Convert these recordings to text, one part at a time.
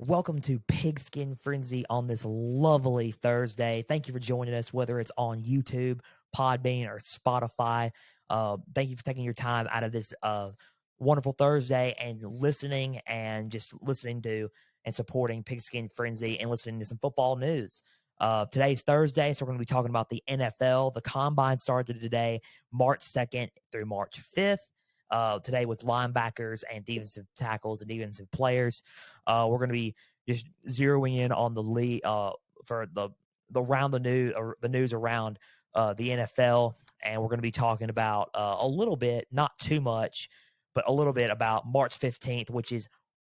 Welcome to Pigskin Frenzy on this lovely Thursday. Thank you for joining us, whether it's on YouTube, Podbean, or Spotify. Thank you for taking your time out of this wonderful Thursday and listening to and supporting Pigskin Frenzy and listening to some football news. Today's Thursday, so we're going to be talking about the NFL. The Combine started today, March 2nd through March 5th. Today with linebackers and defensive tackles and defensive players. We're going to be just zeroing in on the league for the news around the NFL, and we're going to be talking about a little bit, not too much, but a little bit about March 15th, which is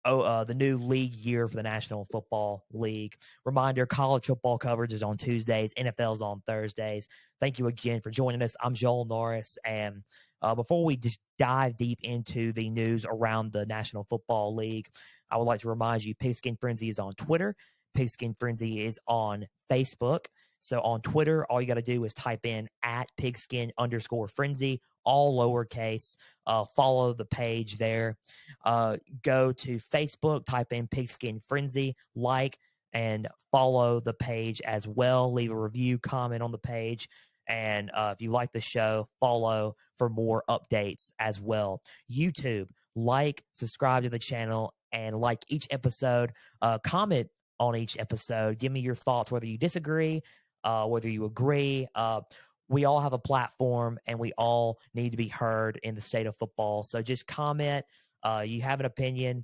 the new league year for the National Football League. Reminder, college football coverage is on Tuesdays, NFL's on Thursdays. Thank you again for joining us. I'm Joel Norris, and before we just dive deep into the news around the National Football League, I would like to remind you, Pigskin Frenzy is on Twitter. Pigskin Frenzy is on Facebook. So on Twitter, all you got to do is type in @pigskin_frenzy, all lowercase. Follow the page there. Go to Facebook, type in Pigskin Frenzy, like and follow the page as well. Leave a review, comment on the page. And if you like the show, follow for more updates as well. YouTube, subscribe to the channel, and like each episode. Comment on each episode. Give me your thoughts, whether you disagree, whether you agree. We all have a platform, and we all need to be heard in the state of football. So just comment. You have an opinion.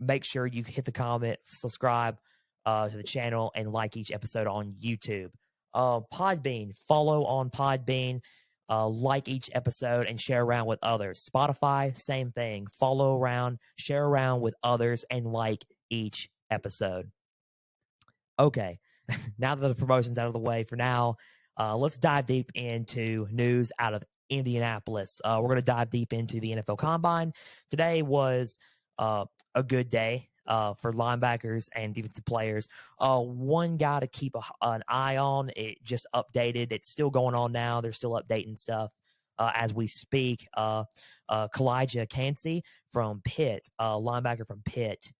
Make sure you hit the comment, subscribe to the channel, and like each episode on YouTube. Podbean, follow on Podbean, like each episode, and share around with others. Spotify, same thing. Follow around, share around with others, and like each episode. Okay, now that the promotion's out of the way for now, let's dive deep into news out of Indianapolis. We're going to dive deep into the NFL Combine. Today was a good day for linebackers and defensive players. One guy to keep an eye on. It just updated. It's still going on now. They're still updating stuff as we speak. Kalijah Cansey from Pitt, linebacker from Pitt.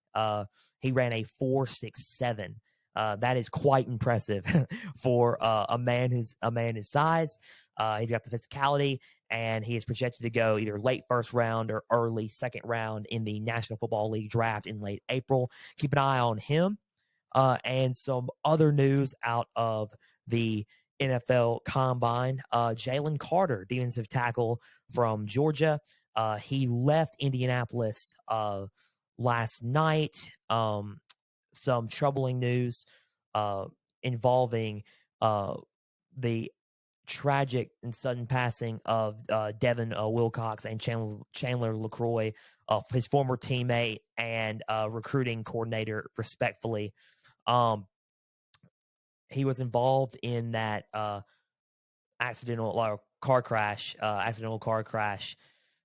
He ran a 4.67. That is quite impressive for a man his size. He's got the physicality, and he is projected to go either late first round or early second round in the National Football League draft in late April. Keep an eye on him. And some other news out of the NFL Combine. Jalen Carter, defensive tackle from Georgia. He left Indianapolis last night. Some troubling news involving the tragic and sudden passing of Devin Wilcox and Chandler LaCroix, his former teammate and recruiting coordinator, respectfully. He was involved in that accidental car crash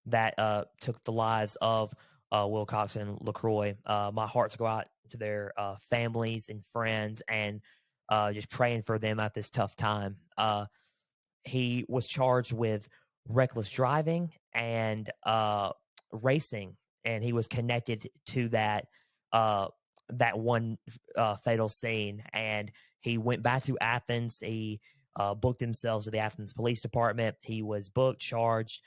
that took the lives of Wilcox and LaCroix. My hearts go out to their families and friends, and just praying for them at this tough time. He was charged with reckless driving and racing, and he was connected to that one fatal scene. And he went back to Athens. He booked himself to the Athens Police Department. He was booked, charged,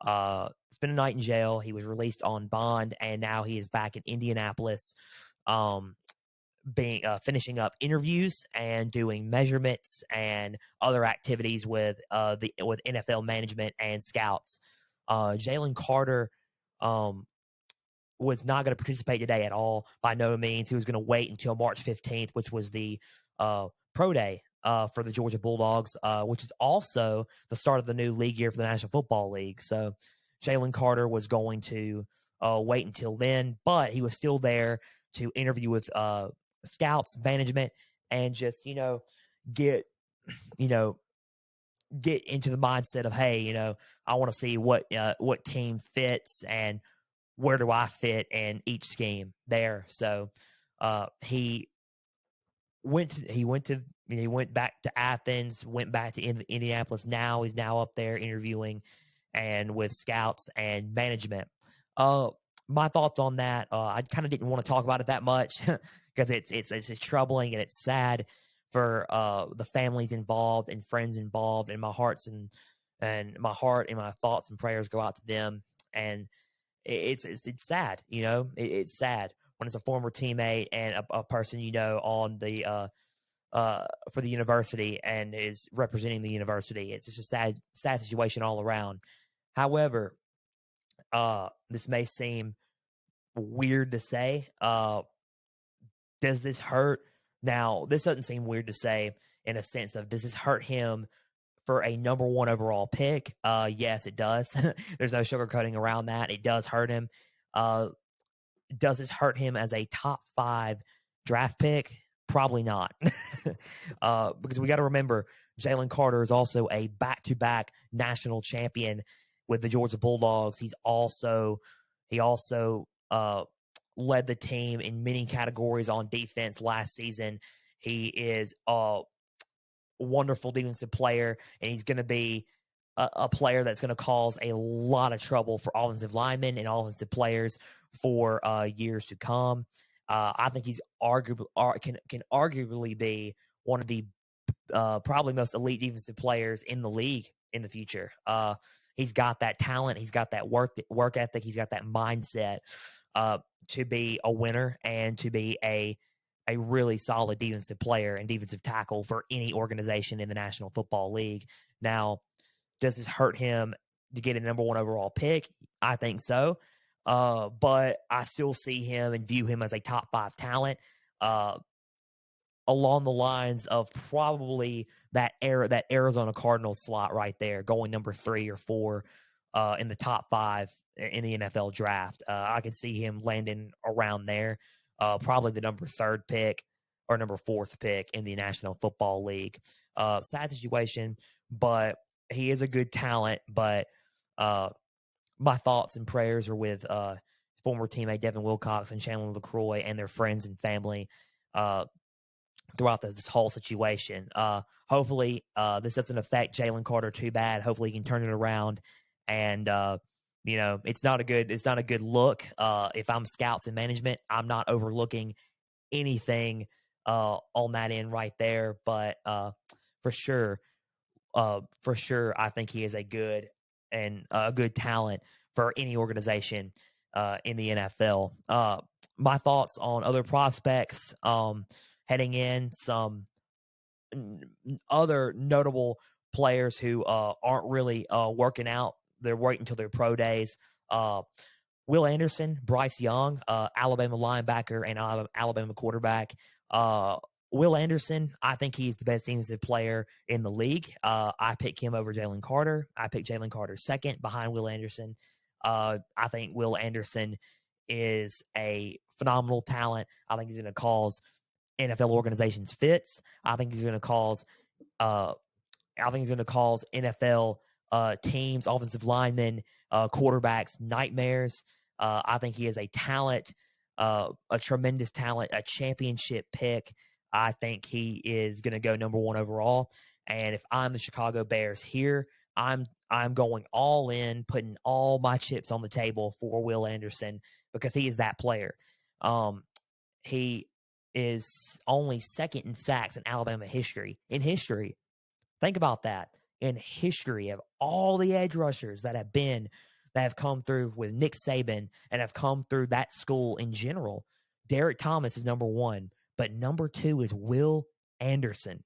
spent a night in jail. He was released on bond, and now he is back in Indianapolis, finishing up interviews and doing measurements and other activities with NFL management and scouts. Jalen Carter was not going to participate today at all, by no means. He was going to wait until March 15th, which was the pro day for the Georgia Bulldogs, which is also the start of the new league year for the National Football League. So Jalen Carter was going to wait until then, but he was still there to interview with scouts, management, and just, get into the mindset of, hey, I want to see what team fits and where do I fit in each scheme there. So he went back to Athens, went back to Indianapolis. Now he's up there interviewing and with scouts and management. my thoughts on that. I kind of didn't want to talk about it that much because it's troubling and it's sad for the families involved and friends involved, and my heart and my thoughts and prayers go out to them. And it's sad, it's sad when it's a former teammate and a person on the for the university and is representing the university. It's just a sad situation all around. However, this may seem weird to say. Does this hurt? Now, this doesn't seem weird to say in a sense of, does this hurt him for a number one overall pick? Yes, it does. There's no sugarcoating around that. It does hurt him. Does this hurt him as a top 5 draft pick? Probably not. Because we got to remember, Jalen Carter is also a back-to-back national champion with the Georgia Bulldogs. He also led the team in many categories on defense last season. He is a wonderful defensive player, and he's going to be a player that's going to cause a lot of trouble for offensive linemen and offensive players for years to come. I think he's can arguably be one of the probably most elite defensive players in the league in the future. He's got that talent. He's got that work ethic. He's got that mindset to be a winner and to be a really solid defensive player and defensive tackle for any organization in the National Football League. Now, does this hurt him to get a number one overall pick? I think so. But I still see him and view him as a top 5 talent, along the lines of probably that Arizona Cardinals slot right there, going number 3 or 4 in the top 5 in the NFL draft. I can see him landing around there, probably the number 3rd pick or number 4th pick in the National Football League. Sad situation, but he is a good talent. But my thoughts and prayers are with former teammate Devin Wilcox and Chandler LaCroix and their friends and family throughout this whole situation. Hopefully, this doesn't affect Jalen Carter too bad. Hopefully, he can turn it around. And it's not a good look. If I'm scouts and management, I'm not overlooking anything on that end right there. But for sure, I think he is a good talent for any organization in the NFL. My thoughts on other prospects heading in, some other notable players who aren't really working out. They're waiting until their pro days. Will Anderson, Bryce Young, Alabama linebacker and Alabama quarterback. Will Anderson, I think he's the best defensive player in the league. I pick him over Jalen Carter. I pick Jalen Carter second behind Will Anderson. I think Will Anderson is a phenomenal talent. I think he's going to cause NFL organizations fits. I think he's going to cause NFL teams, offensive linemen, quarterbacks nightmares. I think he is a talent, a tremendous talent, a championship pick. I think he is going to go number 1 overall. And if I'm the Chicago Bears here, I'm going all in, putting all my chips on the table for Will Anderson because he is that player. He is only 2nd in sacks in Alabama history. Think about that. In history of all the edge rushers that have come through with Nick Saban and have come through that school in general, Derek Thomas is number 1, but number 2 is Will Anderson.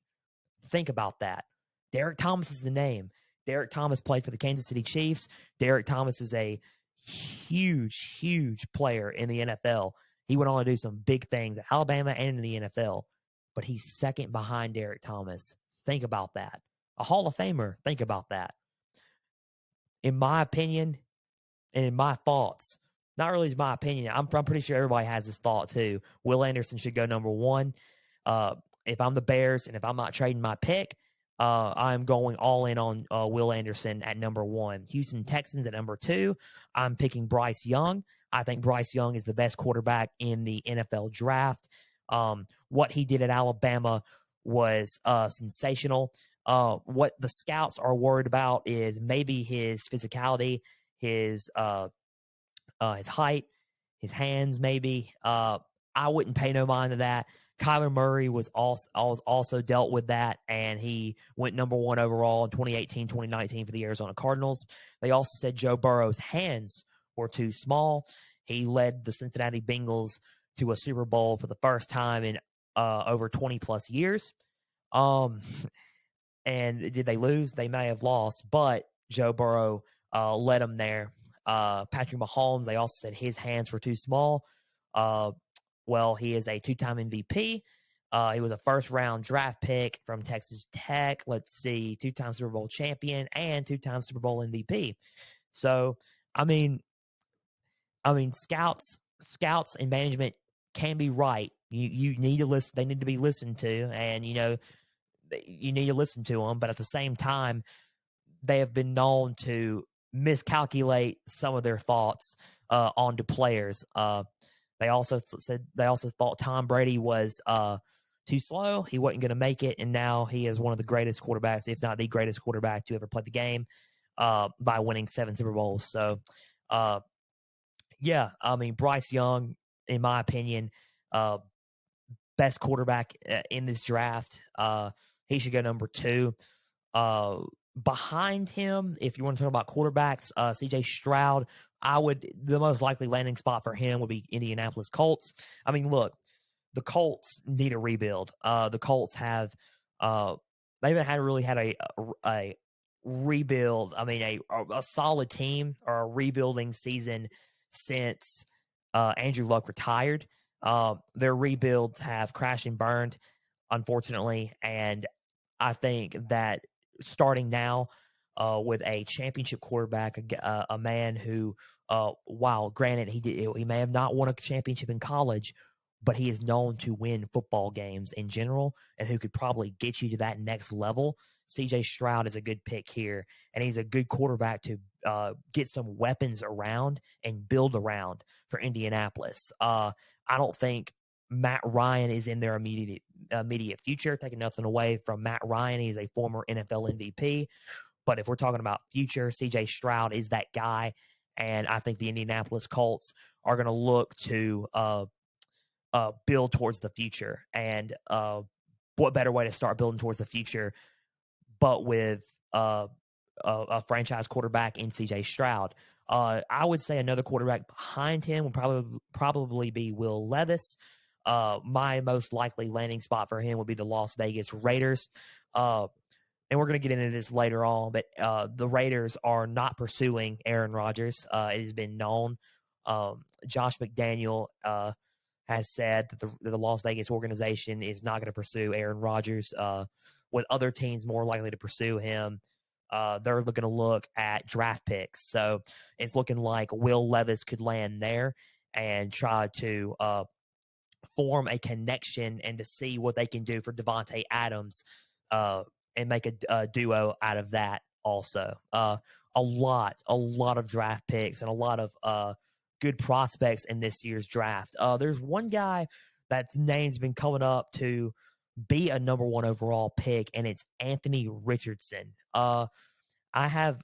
Think about that. Derek Thomas is the name. Derek Thomas played for the Kansas City Chiefs. Derek Thomas is a huge, huge player in the NFL. He went on to do some big things at Alabama and in the NFL, but he's 2nd behind Derek Thomas. Think about that. A Hall of Famer. Think about that. In my opinion, and in my thoughts, not really my opinion, I'm pretty sure everybody has this thought too. Will Anderson should go number 1. If I'm the Bears and if I'm not trading my pick, I'm going all in on Will Anderson at number 1. Houston Texans at number 2. I'm picking Bryce Young. I think Bryce Young is the best quarterback in the NFL draft. What he did at Alabama was sensational. What the scouts are worried about is maybe his physicality, his height, his hands, maybe. I wouldn't pay no mind to that. Kyler Murray was also dealt with that, and he went number 1 overall in 2018, 2019 for the Arizona Cardinals. They also said Joe Burrow's hands were too small. He led the Cincinnati Bengals to a Super Bowl for the first time in over 20 plus years. Um, and did they lose? They may have lost, but Joe Burrow led them there. Patrick Mahomes, they also said his hands were too small. Well, he is a 2-time MVP. He was a first-round draft pick from Texas Tech. Let's see, 2-time Super Bowl champion and 2-time Super Bowl MVP. So, I mean, scouts and management can be right. You need to listen. They need to be listened to, and you need to listen to them. But at the same time, they have been known to miscalculate some of their thoughts onto players. They also thought Tom Brady was too slow. He wasn't going to make it, and now he is one of the greatest quarterbacks, if not the greatest quarterback to ever play the game, by winning 7 Super Bowls. So, yeah, I mean, Bryce Young, in my opinion, best quarterback in this draft. He should go number 2. Behind him, if you want to talk about quarterbacks, CJ Stroud, the most likely landing spot for him would be Indianapolis Colts. I mean, look, the Colts need a rebuild. The Colts have they haven't had a rebuild. I mean, a solid team or a rebuilding season since Andrew Luck retired. Their rebuilds have crashed and burned, unfortunately, and I think that starting now with a championship quarterback, a man who, while granted he may have not won a championship in college, but he is known to win football games in general, and who could probably get you to that next level. CJ Stroud is a good pick here, and he's a good quarterback to get some weapons around and build around for Indianapolis. I don't think Matt Ryan is in their immediate future. Taking nothing away from Matt Ryan, he's a former NFL MVP. But if we're talking about future, CJ Stroud is that guy, and I think the Indianapolis Colts are going to look to build towards the future. And what better way to start building towards the future, but with a franchise quarterback in CJ Stroud. I would say another quarterback behind him would probably be Will Levis. My most likely landing spot for him would be the Las Vegas Raiders. And we're going to get into this later on, but the Raiders are not pursuing Aaron Rodgers. It has been known. Josh McDaniel has said that the Las Vegas organization is not going to pursue Aaron Rodgers, with other teams more likely to pursue him. They're going to look at draft picks. So it's looking like Will Levis could land there and try to form a connection and to see what they can do for Devontae Adams and make a duo out of that also. A lot of draft picks and a lot of good prospects in this year's draft. There's one guy that's name's been coming up to be a number 1 overall pick, and it's Anthony Richardson. I have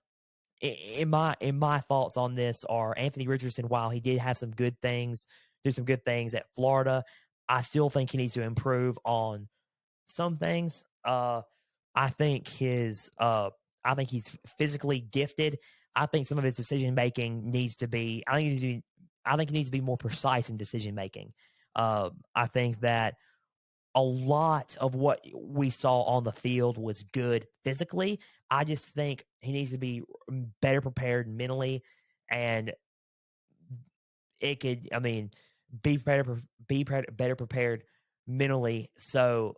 in my thoughts on this are Anthony Richardson. While he did have some good things, do some good things at Florida, I still think he needs to improve on some things. I think he's physically gifted. I think some of his decision making needs to be. I think he needs to be more precise in decision making. I think that a lot of what we saw on the field was good physically. I just think he needs to be better prepared mentally, and it could. I mean, better prepared mentally, so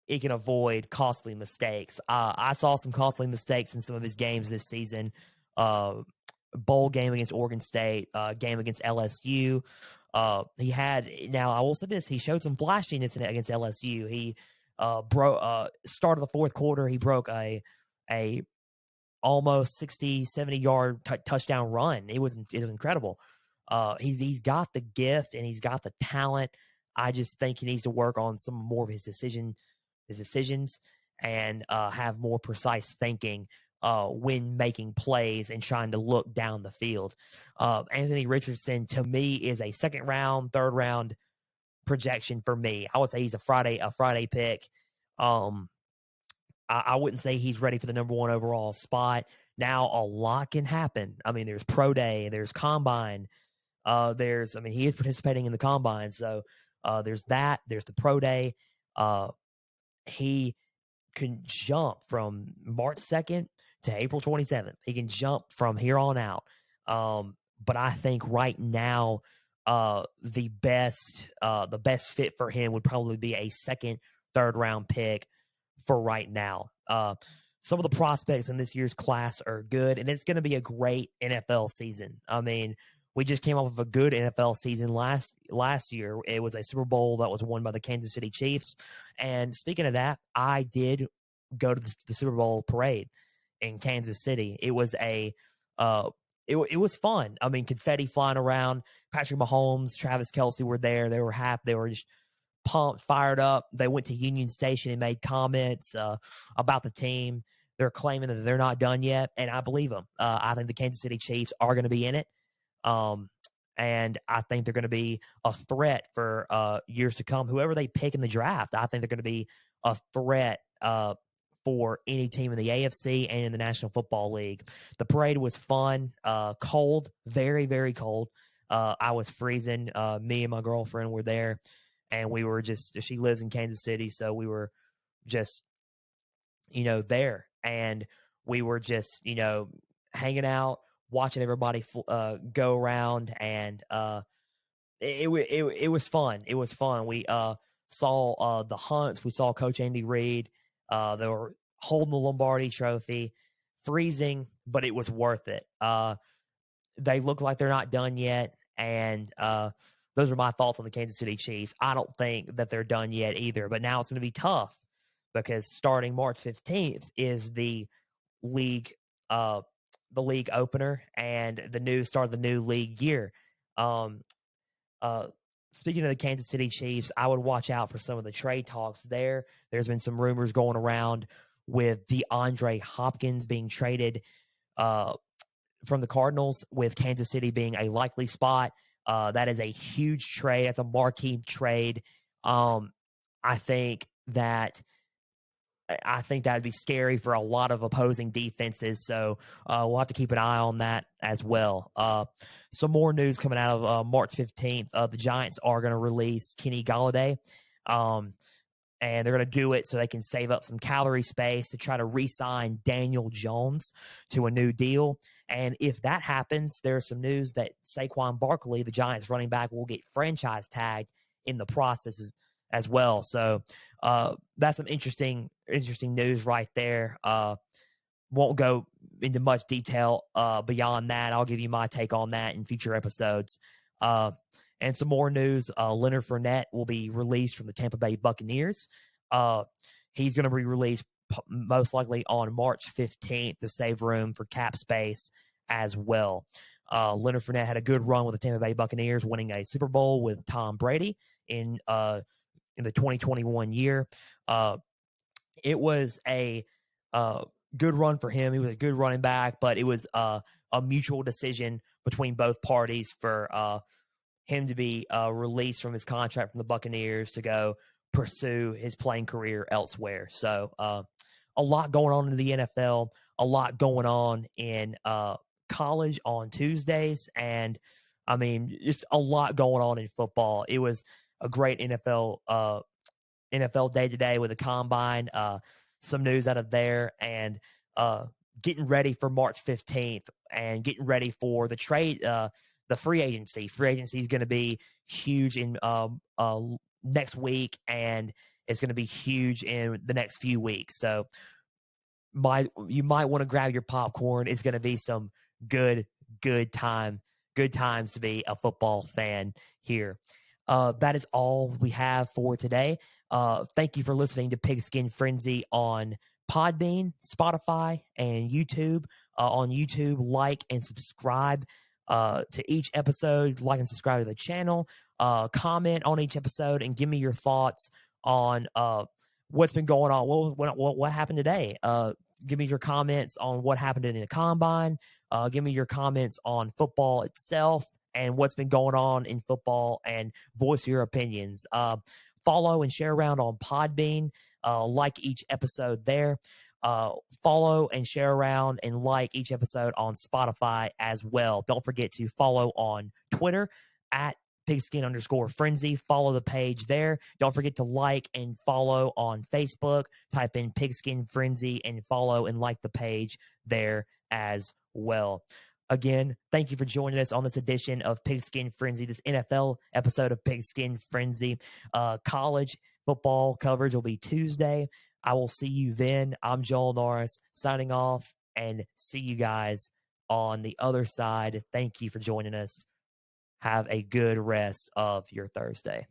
it can avoid costly mistakes. I saw some costly mistakes in some of his games this season. Bowl game against Oregon State, game against LSU. He had, now I will say this, he showed some flashiness against LSU. He started the fourth quarter, he broke a almost 60, 70 yard touchdown run. It was incredible. He's got the gift and he's got the talent. I just think he needs to work on some more of his decisions and have more precise thinking when making plays and trying to look down the field. Anthony Richardson, to me, is a second round, third round projection for me. I would say he's a Friday pick. I wouldn't say he's ready for the number one overall spot. Now, a lot can happen. I mean, there's pro day, there's combine. He is participating in the combine. So there's that. There's the pro day. He can jump from March 2nd to April 27th. He can jump from here on out. But I think right now, the best fit for him would probably be a second, third round pick for right now. Some of the prospects in this year's class are good, and it's going to be a great NFL season. I mean, we just came off of a good NFL season last year. It was a Super Bowl that was won by the Kansas City Chiefs. And speaking of that, I did go to the Super Bowl parade in Kansas City. It was it was fun. I mean, confetti flying around. Patrick Mahomes, Travis Kelce were there. They were happy. They were just pumped, fired up. They went to Union Station and made comments about the team. They're claiming that they're not done yet, and I believe them. I think the Kansas City Chiefs are going to be in it. And I think they're going to be a threat for years to come. Whoever they pick in the draft, I think they're going to be a threat for any team in the AFC and in the National Football League. The parade was fun, cold, very, very cold. I was freezing. Me and my girlfriend were there, and we were she lives in Kansas City, so we were just, there. And we were just, hanging out, watching everybody go around, and it was fun. It was fun. We saw the Hunts. We saw Coach Andy Reid. They were holding the Lombardi Trophy, freezing, but it was worth it. They look like they're not done yet, and those are my thoughts on the Kansas City Chiefs. I don't think that they're done yet either, but now it's going to be tough because starting March 15th is the league opener and the new start of the new league year. Speaking of the Kansas City Chiefs, I would watch out for some of the trade talks there. There's been some rumors going around with DeAndre Hopkins being traded from the Cardinals, with Kansas City being a likely spot. That is a huge trade. That's a marquee trade. I think that would be scary for a lot of opposing defenses. So we'll have to keep an eye on that as well. Some more news coming out of March 15th. The Giants are going to release Kenny Golladay. And they're going to do it so they can save up some calorie space to try to re-sign Daniel Jones to a new deal. And if that happens, there's some news that Saquon Barkley, the Giants running back, will get franchise tagged in the process as well. So that's some interesting news right there. Won't go into much detail beyond that. I'll give you my take on that in future episodes. And some more news, Leonard Fournette will be released from the Tampa Bay Buccaneers. He's going to be released most likely on March 15th to save room for cap space as well. Leonard Fournette had a good run with the Tampa Bay Buccaneers, winning a Super Bowl with Tom Brady in the 2021 year. It was a good run for him. He was a good running back, but it was a mutual decision between both parties for him to be released from his contract from the Buccaneers to go pursue his playing career elsewhere. So a lot going on in the NFL, a lot going on in college on Tuesdays, and I mean, just a lot going on in football. It was a great NFL day today with the combine, some news out of there, and getting ready for March 15th and getting ready for the trade, the free agency. Free agency is going to be huge in next week, and it's going to be huge in the next few weeks. So you might want to grab your popcorn. It's going to be some good times to be a football fan here. That is all we have for today. Thank you for listening to Pigskin Frenzy on Podbean, Spotify, and YouTube. On YouTube, like and subscribe to each episode. Like and subscribe to the channel. Comment on each episode and give me your thoughts on what's been going on. What happened today? Give me your comments on what happened in the combine. Give me your comments on football itself and what's been going on in football, and voice your opinions. Follow and share around on Podbean. Like each episode there. Follow and share around and like each episode on Spotify as well. Don't forget to follow on Twitter at pigskin_frenzy. Follow the page there. Don't forget to like and follow on Facebook. Type in Pigskin Frenzy and follow and like the page there as well. Again, thank you for joining us on this edition of Pigskin Frenzy, this NFL episode of Pigskin Frenzy. College football coverage will be Tuesday. I will see you then. I'm Joel Norris signing off, and see you guys on the other side. Thank you for joining us. Have a good rest of your Thursday.